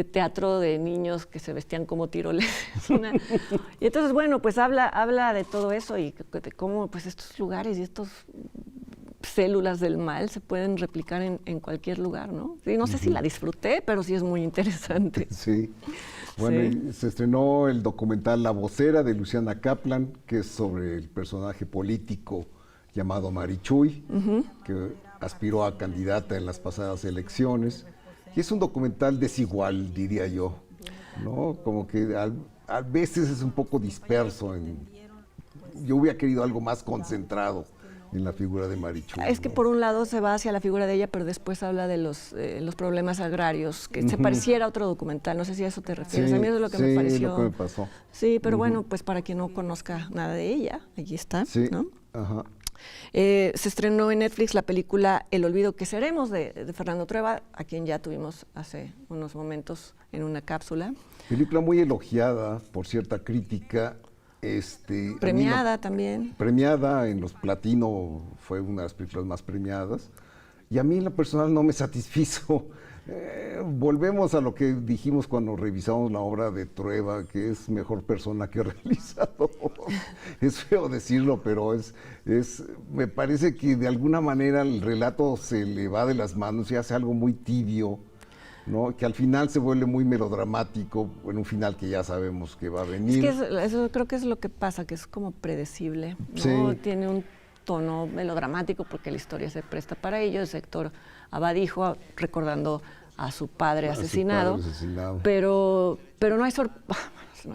teatro de niños que se vestían como tiroles. Y entonces, bueno, pues habla de todo eso y de cómo pues estos lugares y estos células del mal se pueden replicar en cualquier lugar, ¿no? Sí, no sé si la disfruté, pero sí es muy interesante. Sí. Bueno, se estrenó el documental La Vocera de Luciana Kaplan, que es sobre el personaje político llamado Marichuy, que aspiró a candidata en las pasadas elecciones. Y es un documental desigual, diría yo, ¿no? Como que a veces es un poco disperso. Yo hubiera querido algo más concentrado en la figura de Marichuy. Es que por un lado se va hacia la figura de ella, pero después habla de los problemas agrarios, que se pareciera a otro documental. No sé si a eso te refieres. Sí, a mí eso es lo que me pareció. Sí, lo que me pasó. Sí, pero bueno, pues para quien no conozca nada de ella, allí está, sí, ¿no? Ajá. Se estrenó en Netflix la película El olvido que seremos de Fernando Trueba, a quien ya tuvimos hace unos momentos en una cápsula. Película muy elogiada por cierta crítica. Premiada también. Premiada en los Platino, fue una de las películas más premiadas. Y a mí en lo personal no me satisfizo. Volvemos a lo que dijimos cuando revisamos la obra de Trueba, que es mejor persona que realizador. Es feo decirlo, pero me parece que de alguna manera el relato se le va de las manos y hace algo muy tibio, ¿no? Que al final se vuelve muy melodramático, en un final que ya sabemos que va a venir. Es que eso creo que es lo que pasa, que es como predecible, ¿no? Sí. Tiene un tono melodramático porque la historia se presta para ello. Es Héctor Abadijo recordando a su padre asesinado. Pero no hay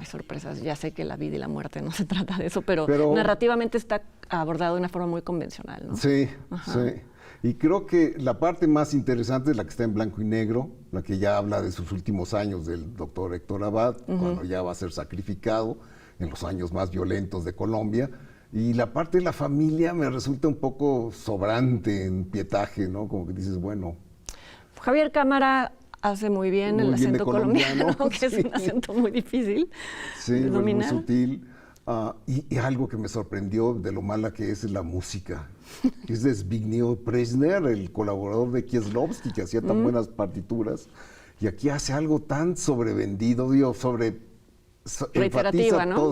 sorpresas. Ya sé que la vida y la muerte no se trata de eso, pero narrativamente está abordado de una forma muy convencional, ¿no? Sí, Ajá. sí. Y creo que la parte más interesante es la que está en blanco y negro, la que ya habla de sus últimos años del doctor Héctor Abad, cuando ya va a ser sacrificado en los años más violentos de Colombia. Y la parte de la familia me resulta un poco sobrante en pietaje, ¿no? Como que dices, bueno... Javier Cámara hace muy bien el acento colombiano, que es un acento muy difícil de dominar. Muy sutil. Y algo que me sorprendió de lo mala que es la música. Es de Zbigniew Preisner, el colaborador de Kieslowski, que hacía tan buenas partituras. Y aquí hace algo tan sobrevendido, reiterativa, ¿no?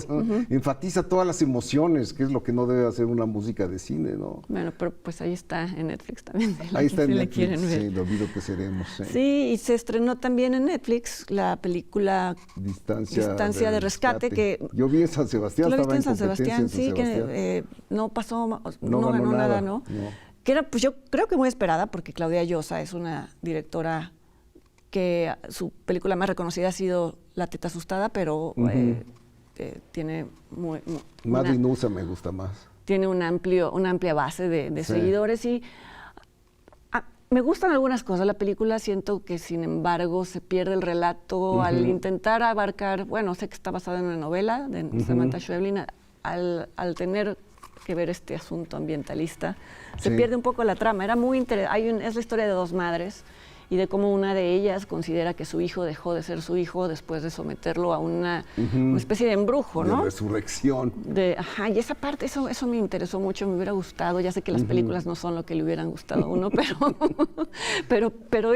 Enfatiza todas las emociones, que es lo que no debe hacer una música de cine, ¿no? Bueno, pero pues ahí está en Netflix también. Ahí está en Netflix, sí, El olvido que seremos. Sí, y se estrenó también en Netflix la película Distancia de Rescate, que... Yo vi en San Sebastián, ¿Lo estaba viste en San Sebastián? Sí, que no pasó, no ganó nada, ¿no? Que era, pues yo creo que muy esperada, porque Claudia Llosa es una directora que su película más reconocida ha sido La teta asustada, pero tiene Madre Inusa me gusta más. Tiene una amplia base de seguidores y me gustan algunas cosas. La película siento que, sin embargo, se pierde el relato al intentar abarcar, bueno, sé que está basada en una novela de Samantha Schweblin, al tener que ver este asunto ambientalista, se pierde un poco la trama. Era muy interesante. Es la historia de dos madres y de cómo una de ellas considera que su hijo dejó de ser su hijo después de someterlo a una especie de embrujo, ¿no? De resurrección. Y esa parte, eso me interesó mucho, me hubiera gustado. Ya sé que las películas no son lo que le hubieran gustado a uno, pero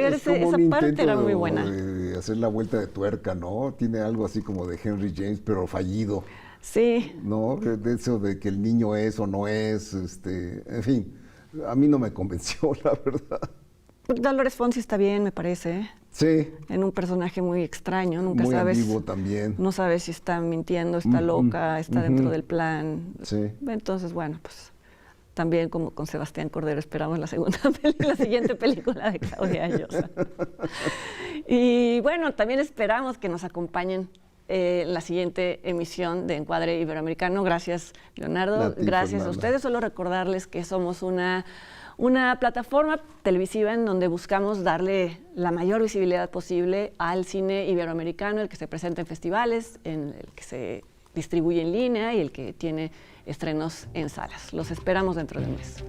esa parte era muy buena. De hacer la vuelta de tuerca, ¿no? Tiene algo así como de Henry James, pero fallido. Sí. ¿No? De eso de que el niño es o no es, en fin, a mí no me convenció, la verdad. Dolores Fonzi está bien, me parece. Sí. En un personaje muy extraño, nunca muy sabes. Muy ambiguo también. No sabes si está mintiendo, está loca, está dentro del plan. Sí. Entonces, bueno, pues también como con Sebastián Cordero esperamos la siguiente película de Claudia Llosa. Y bueno, también esperamos que nos acompañen la siguiente emisión de Encuadre Iberoamericano. Gracias, Leonardo. Gracias a ustedes. Solo recordarles que somos una plataforma televisiva en donde buscamos darle la mayor visibilidad posible al cine iberoamericano, el que se presenta en festivales, el que se distribuye en línea y el que tiene estrenos en salas. Los esperamos dentro de un mes.